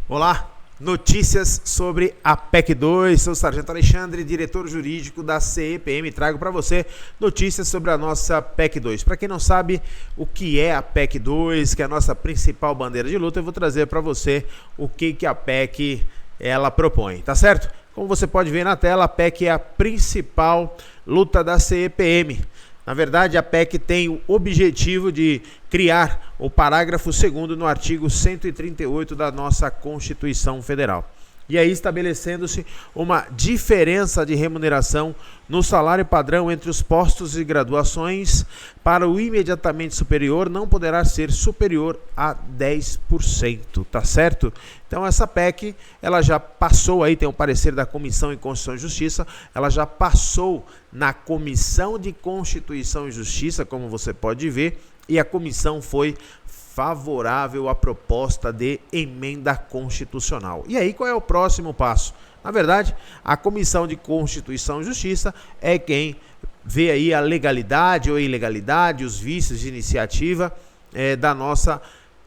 Olá, notícias sobre a PEC 2, sou o Sargento Alexandre, diretor jurídico da CEPM, trago para você notícias sobre a nossa PEC 2. Para quem não sabe o que é a PEC 2, que é a nossa principal bandeira de luta, eu vou trazer para você o que a PEC ela propõe, tá certo? Como você pode ver na tela, a PEC é a principal luta da CEPM. Na verdade, a PEC tem o objetivo de criar o parágrafo 2º no artigo 138 da nossa Constituição Federal. E aí estabelecendo-se uma diferença de remuneração no salário padrão entre os postos e graduações para o imediatamente superior não poderá ser superior a 10%, tá certo? Então essa PEC, ela já passou aí, tem o parecer da Comissão em Constituição e Justiça, ela já passou na Comissão de Constituição e Justiça, como você pode ver, e a comissão foi favorável à proposta de emenda constitucional. E aí, qual é o próximo passo? Na verdade, a Comissão de Constituição e Justiça é quem vê aí a legalidade ou ilegalidade, os vícios de iniciativa da nossa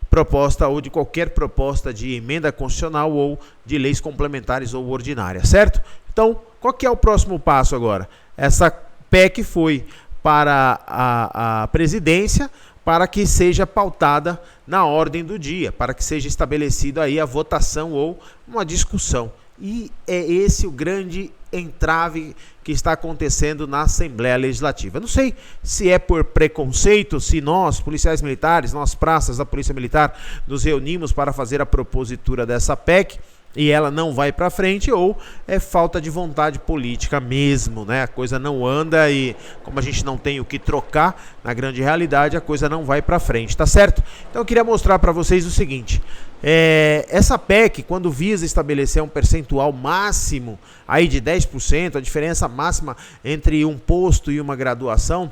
proposta ou de qualquer proposta de emenda constitucional ou de leis complementares ou ordinárias, certo? Então, qual que é o próximo passo agora? Essa PEC foi para a presidência, para que seja pautada na ordem do dia, para que seja estabelecida aí a votação ou uma discussão. E é esse o grande entrave que está acontecendo na Assembleia Legislativa. Eu não sei se é por preconceito, se nós, policiais militares, nós praças da Polícia Militar, nos reunimos para fazer a propositura dessa PEC, e ela não vai para frente, ou é falta de vontade política mesmo, né? A coisa não anda e como a gente não tem o que trocar, na grande realidade a coisa não vai para frente, tá certo? Então eu queria mostrar para vocês o seguinte, essa PEC, quando visa estabelecer um percentual máximo aí de 10%, a diferença máxima entre um posto e uma graduação,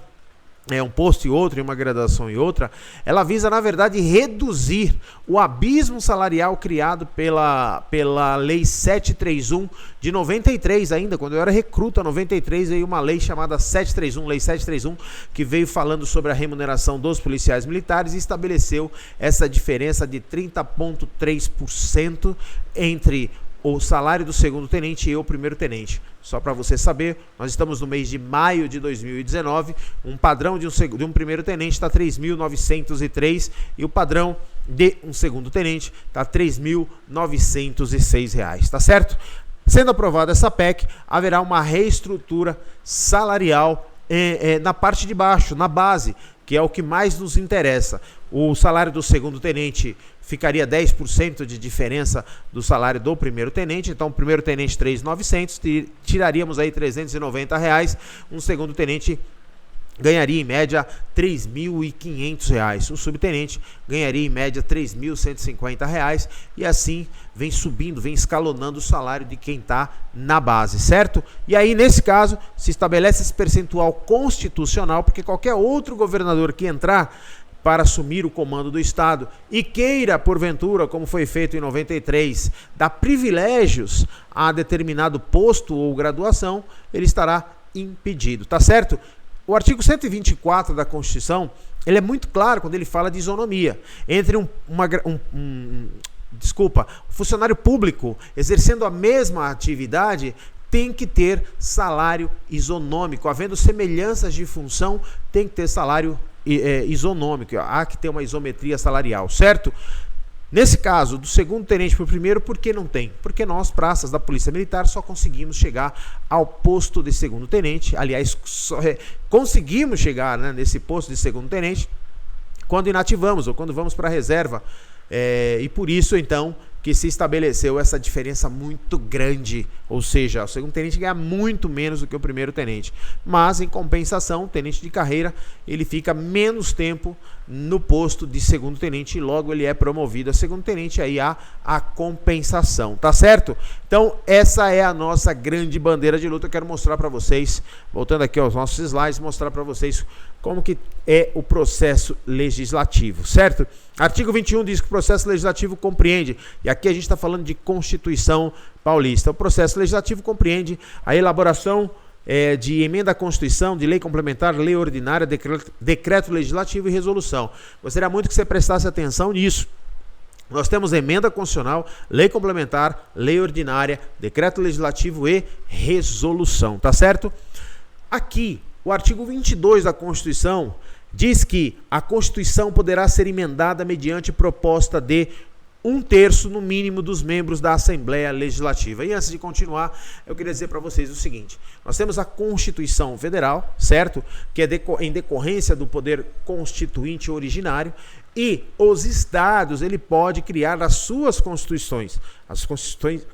um posto e outro, e uma graduação e outra, ela visa, na verdade, reduzir o abismo salarial criado pela Lei 731 de 93 ainda, quando eu era recruta, 93, veio uma lei chamada 731, Lei 731, que veio falando sobre a remuneração dos policiais militares e estabeleceu essa diferença de 30,3% entre o salário do segundo tenente e o primeiro tenente. Só para você saber, nós estamos no mês de maio de 2019, um padrão de um primeiro tenente está R$ 3.903 e o padrão de um segundo tenente está R$ 3.906, tá certo? Sendo aprovada essa PEC, haverá uma reestrutura salarial na parte de baixo, na base, que é o que mais nos interessa. O salário do segundo tenente ficaria 10% de diferença do salário do primeiro tenente, então o primeiro tenente 3.900, tiraríamos aí R$390, um segundo tenente ganharia em média R$ 3.500, o subtenente ganharia em média R$ 3.150 e assim vem subindo, vem escalonando o salário de quem está na base, certo? E aí nesse caso se estabelece esse percentual constitucional, porque qualquer outro governador que entrar para assumir o comando do Estado e queira, porventura, como foi feito em 93, dar privilégios a determinado posto ou graduação, ele estará impedido, tá certo? O artigo 124 da Constituição, ele é muito claro quando ele fala de isonomia. Entre um funcionário público exercendo a mesma atividade, tem que ter salário isonômico. Havendo semelhanças de função, tem que ter salário isonômico. Há que ter uma isometria salarial, certo? Nesse caso, do segundo tenente para o primeiro, por que não tem? Porque nós, praças da Polícia Militar, só conseguimos chegar ao posto de segundo tenente. Aliás, conseguimos chegar, né, nesse posto de segundo tenente quando inativamos ou quando vamos para a reserva. E por isso, então, que se estabeleceu essa diferença muito grande, ou seja, o segundo tenente ganha muito menos do que o primeiro tenente, mas em compensação, o tenente de carreira, ele fica menos tempo no posto de segundo tenente e logo ele é promovido a segundo tenente, aí há a compensação, tá certo? Então essa é a nossa grande bandeira de luta. Eu quero mostrar para vocês, voltando aqui aos nossos slides, mostrar para vocês como que é o processo legislativo, certo? Artigo 21 diz que o processo legislativo compreende, e aqui a gente está falando de Constituição Paulista, o processo legislativo compreende a elaboração de emenda à Constituição, de lei complementar, lei ordinária, decreto legislativo e resolução. Gostaria muito que você prestasse atenção nisso. Nós temos emenda constitucional, lei complementar, lei ordinária, decreto legislativo e resolução, tá certo? Aqui, o artigo 22 da Constituição diz que a Constituição poderá ser emendada mediante proposta de 1/3 no mínimo dos membros da Assembleia Legislativa. E antes de continuar, eu queria dizer para vocês o seguinte: nós temos a Constituição Federal, certo? Que é em decorrência do poder constituinte originário, e os estados, ele pode criar as suas constituições, as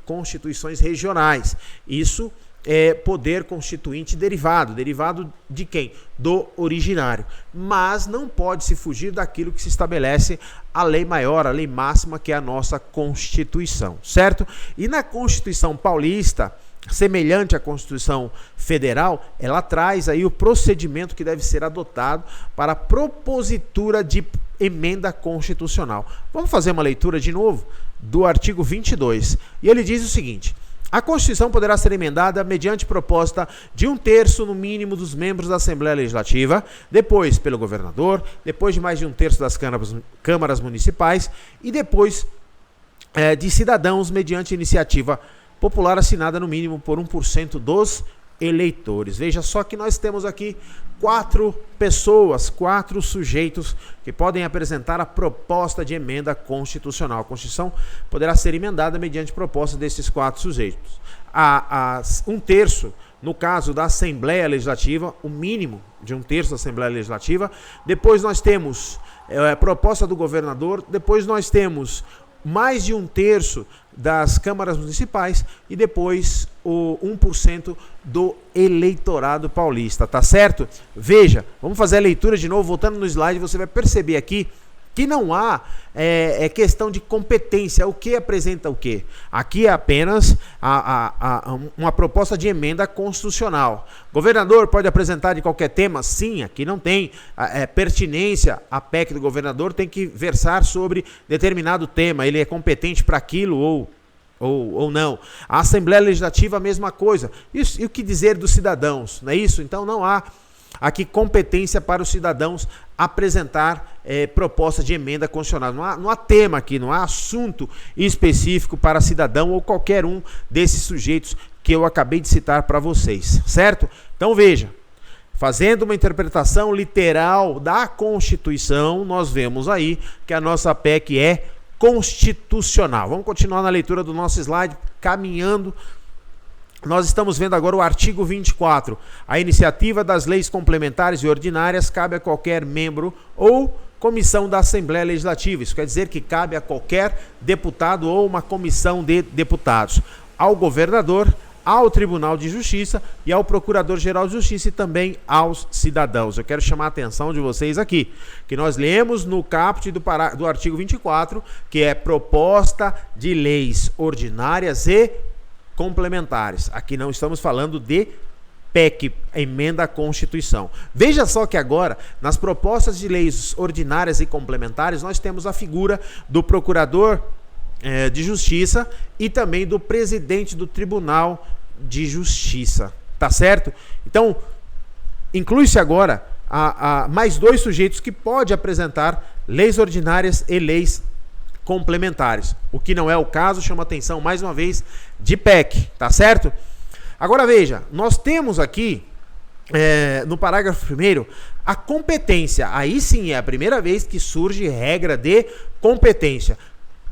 constituições regionais. Isso é poder constituinte derivado de quem? Do originário. Mas não pode se fugir daquilo que se estabelece a lei maior, a lei máxima, que é a nossa Constituição, certo? E na Constituição Paulista, semelhante à Constituição Federal, ela traz aí o procedimento que deve ser adotado para a propositura de emenda constitucional. Vamos fazer uma leitura de novo do artigo 22. E ele diz o seguinte: a Constituição poderá ser emendada mediante proposta de 1/3 no mínimo dos membros da Assembleia Legislativa, depois pelo governador, depois de mais de 1/3 das câmaras municipais e depois de cidadãos mediante iniciativa popular assinada no mínimo por 1% dos eleitores. Veja só que nós temos aqui 4 pessoas, 4 sujeitos que podem apresentar a proposta de emenda constitucional. A Constituição poderá ser emendada mediante proposta desses 4 sujeitos. 1/3, no caso da Assembleia Legislativa, o mínimo de 1/3 da Assembleia Legislativa. Depois nós temos proposta do governador, depois nós temos mais de 1/3 das câmaras municipais e depois o 1% do eleitorado paulista, tá certo? Veja, vamos fazer a leitura de novo, voltando no slide, você vai perceber aqui que não há questão de competência, o que apresenta o que. Aqui é apenas uma proposta de emenda constitucional. Governador pode apresentar de qualquer tema? Sim, aqui não tem pertinência. A PEC do governador tem que versar sobre determinado tema, ele é competente para aquilo ou não. A Assembleia Legislativa, a mesma coisa. E o que dizer dos cidadãos? Não é isso? Então não há aqui competência para os cidadãos apresentar proposta de emenda constitucional. Não há tema aqui, não há assunto específico para cidadão ou qualquer um desses sujeitos que eu acabei de citar para vocês, certo? Então veja, fazendo uma interpretação literal da Constituição, nós vemos aí que a nossa PEC é constitucional. Vamos continuar na leitura do nosso slide, caminhando. Nós estamos vendo agora o artigo 24. A iniciativa das leis complementares e ordinárias cabe a qualquer membro ou comissão da Assembleia Legislativa. Isso quer dizer que cabe a qualquer deputado ou uma comissão de deputados, ao governador, ao Tribunal de Justiça e ao Procurador-Geral de Justiça e também aos cidadãos. Eu quero chamar a atenção de vocês aqui, que nós lemos no caput do artigo 24, que é proposta de leis ordinárias e complementares. Aqui não estamos falando de PEC, emenda à Constituição. Veja só que agora, nas propostas de leis ordinárias e complementares, nós temos a figura do Procurador de Justiça e também do Presidente do Tribunal de Justiça. Tá certo? Então, inclui-se agora mais 2 sujeitos que podem apresentar leis ordinárias e leis complementares. O que não é o caso, chama atenção mais uma vez, de PEC, tá certo? Agora veja, nós temos aqui no parágrafo 1º a competência. Aí sim é a primeira vez que surge regra de competência.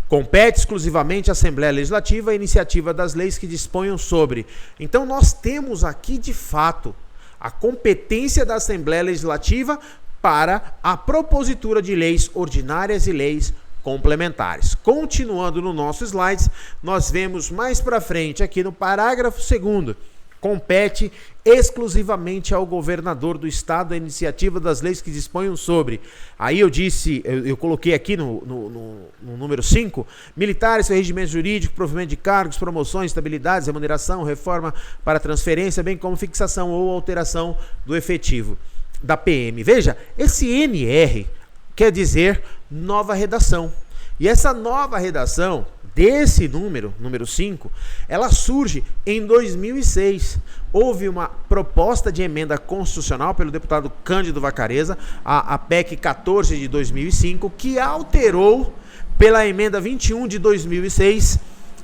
Compete exclusivamente à Assembleia Legislativa a iniciativa das leis que disponham sobre. Então nós temos aqui de fato a competência da Assembleia Legislativa para a propositura de leis ordinárias e leis complementares. Continuando no nosso slide, nós vemos mais para frente aqui no parágrafo 2º, compete exclusivamente ao governador do estado a iniciativa das leis que disponham sobre. Aí eu coloquei aqui no número 5, militares, regimento jurídico, provimento de cargos, promoções, estabilidades, remuneração, reforma para transferência, bem como fixação ou alteração do efetivo da PM. Veja, esse NR quer dizer nova redação. E essa nova redação desse número 5, ela surge em 2006. Houve uma proposta de emenda constitucional pelo deputado Cândido Vacareza, a PEC 14 de 2005, que alterou pela emenda 21 de 2006,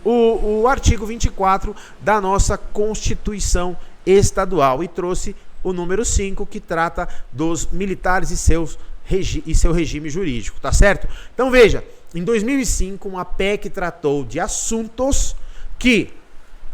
o artigo 24 da nossa Constituição Estadual e trouxe o número 5, que trata dos militares e seu regime jurídico, tá certo? Então veja, em 2005 uma PEC tratou de assuntos que,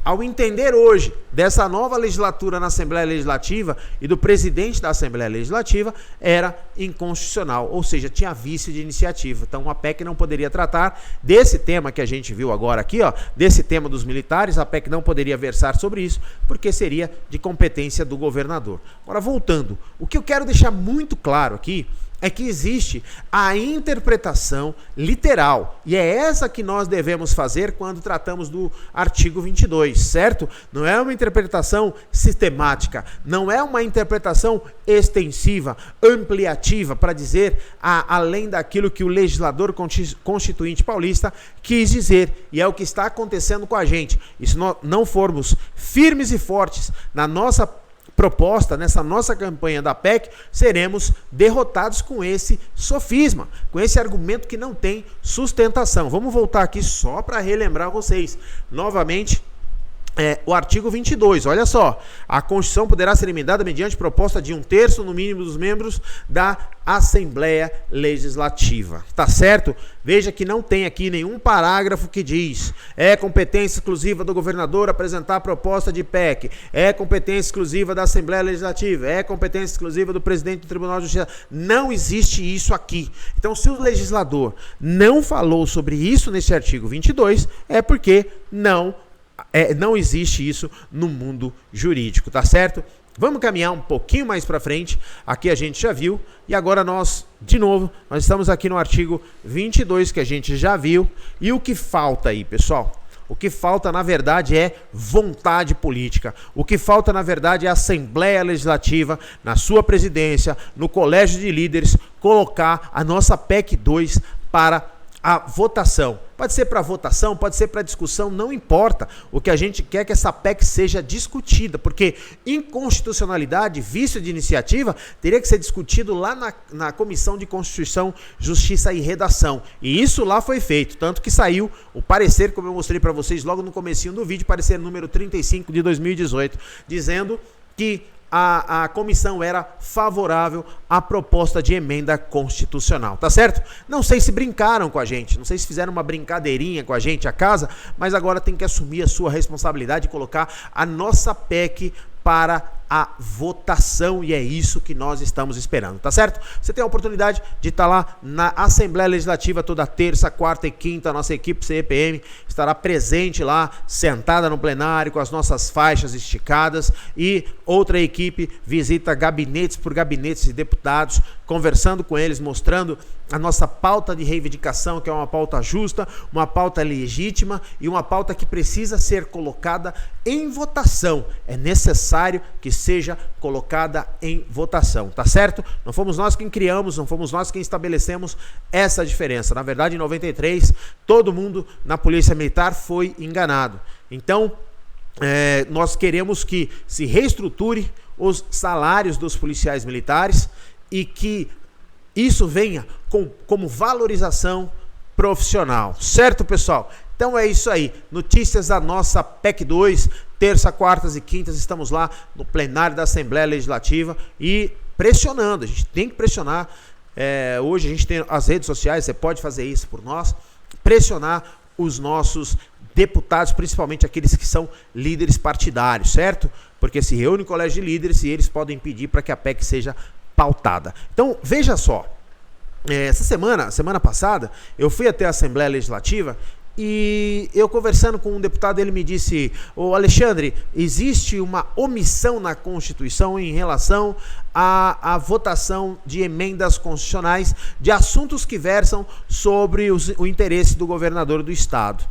ao entender hoje dessa nova legislatura na Assembleia Legislativa e do presidente da Assembleia Legislativa, era inconstitucional, ou seja, tinha vício de iniciativa. Então a PEC não poderia tratar desse tema que a gente viu agora aqui, ó, desse tema dos militares, a PEC não poderia versar sobre isso, porque seria de competência do governador. Agora, voltando, o que eu quero deixar muito claro aqui é que existe a interpretação literal, e é essa que nós devemos fazer quando tratamos do artigo 22, certo? Não é uma interpretação sistemática, não é uma interpretação extensiva, ampliativa, para dizer além daquilo que o legislador constituinte paulista quis dizer, e é o que está acontecendo com a gente. E se nós não formos firmes e fortes na nossa proposta, nessa nossa campanha da PEC, seremos derrotados com esse sofisma, com esse argumento que não tem sustentação. Vamos voltar aqui só para relembrar vocês novamente. O artigo 22, olha só, a Constituição poderá ser emendada mediante proposta de 1/3 no mínimo dos membros da Assembleia Legislativa, tá certo? Veja que não tem aqui nenhum parágrafo que diz: é competência exclusiva do governador apresentar a proposta de PEC, é competência exclusiva da Assembleia Legislativa, é competência exclusiva do presidente do Tribunal de Justiça. Não existe isso aqui. Então, se o legislador não falou sobre isso nesse artigo 22, é porque não existe isso no mundo jurídico, tá certo? Vamos caminhar um pouquinho mais para frente. Aqui a gente já viu, e agora nós estamos aqui no artigo 22, que a gente já viu. E o que falta aí, pessoal? O que falta, na verdade, é vontade política. O que falta, na verdade, é a Assembleia Legislativa, na sua presidência, no Colégio de Líderes, colocar a nossa PEC 2 para a votação. Pode ser para votação, pode ser para discussão, não importa. O que a gente quer é que essa PEC seja discutida, porque inconstitucionalidade, vício de iniciativa, teria que ser discutido lá na Comissão de Constituição, Justiça e Redação. E isso lá foi feito, tanto que saiu o parecer, como eu mostrei para vocês logo no comecinho do vídeo, parecer número 35 de 2018, dizendo que a comissão era favorável à proposta de emenda constitucional, tá certo? Não sei se brincaram com a gente, não sei se fizeram uma brincadeirinha com a gente, a casa, mas agora tem que assumir a sua responsabilidade e colocar a nossa PEC para a votação, e é isso que nós estamos esperando, tá certo? Você tem a oportunidade de estar lá na Assembleia Legislativa toda terça, quarta e quinta. A nossa equipe CEPM estará presente lá, sentada no plenário, com as nossas faixas esticadas, e outra equipe visita gabinetes por gabinetes de deputados, conversando com eles, mostrando a nossa pauta de reivindicação, que é uma pauta justa, uma pauta legítima e uma pauta que precisa ser colocada em votação. É necessário que seja colocada em votação, tá certo? Não fomos nós quem criamos, não fomos nós quem estabelecemos essa diferença. Na verdade, em 93, todo mundo na Polícia Militar foi enganado. Então, nós queremos que se reestruture os salários dos policiais militares e que isso venha como valorização profissional, certo, pessoal? Então é isso aí, notícias da nossa PEC 2, terça, quartas e quintas, estamos lá no plenário da Assembleia Legislativa e pressionando, a gente tem que pressionar. Hoje a gente tem as redes sociais, você pode fazer isso por nós, pressionar os nossos deputados, principalmente aqueles que são líderes partidários, certo? Porque se reúne o colégio de líderes e eles podem pedir para que a PEC seja pautada. Então, veja só, essa semana passada, eu fui até a Assembleia Legislativa e eu conversando com um deputado, ele me disse: ô Alexandre, existe uma omissão na Constituição em relação à votação de emendas constitucionais de assuntos que versam sobre o interesse do governador do estado.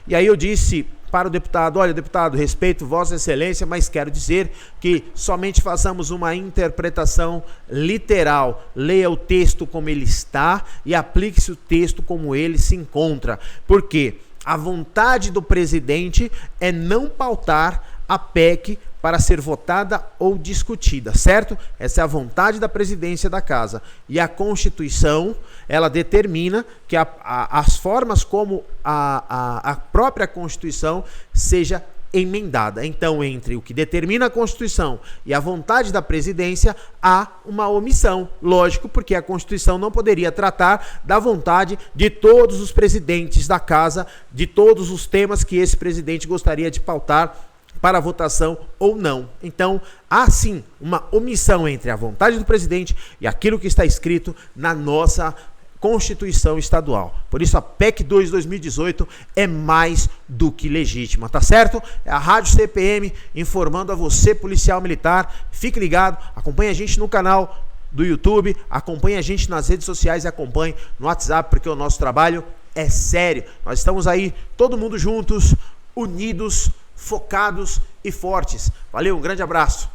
E aí eu disse para o deputado: olha, deputado, respeito Vossa Excelência, mas quero dizer que somente façamos uma interpretação literal. Leia o texto como ele está e aplique-se o texto como ele se encontra. Por quê? A vontade do presidente é não pautar a PEC para ser votada ou discutida, certo? Essa é a vontade da presidência da casa. E a Constituição, ela determina que as formas como a própria Constituição seja emendada. Então, entre o que determina a Constituição e a vontade da presidência, há uma omissão. Lógico, porque a Constituição não poderia tratar da vontade de todos os presidentes da casa, de todos os temas que esse presidente gostaria de pautar para votação ou não. Então, há sim uma omissão entre a vontade do presidente e aquilo que está escrito na nossa Constituição Estadual. Por isso a PEC 2 de 2018 é mais do que legítima, tá certo? É a Rádio CPM informando a você, policial militar. Fique ligado, acompanhe a gente no canal do YouTube, acompanhe a gente nas redes sociais e acompanhe no WhatsApp, porque o nosso trabalho é sério. Nós estamos aí, todo mundo juntos, unidos, focados e fortes. Valeu, um grande abraço.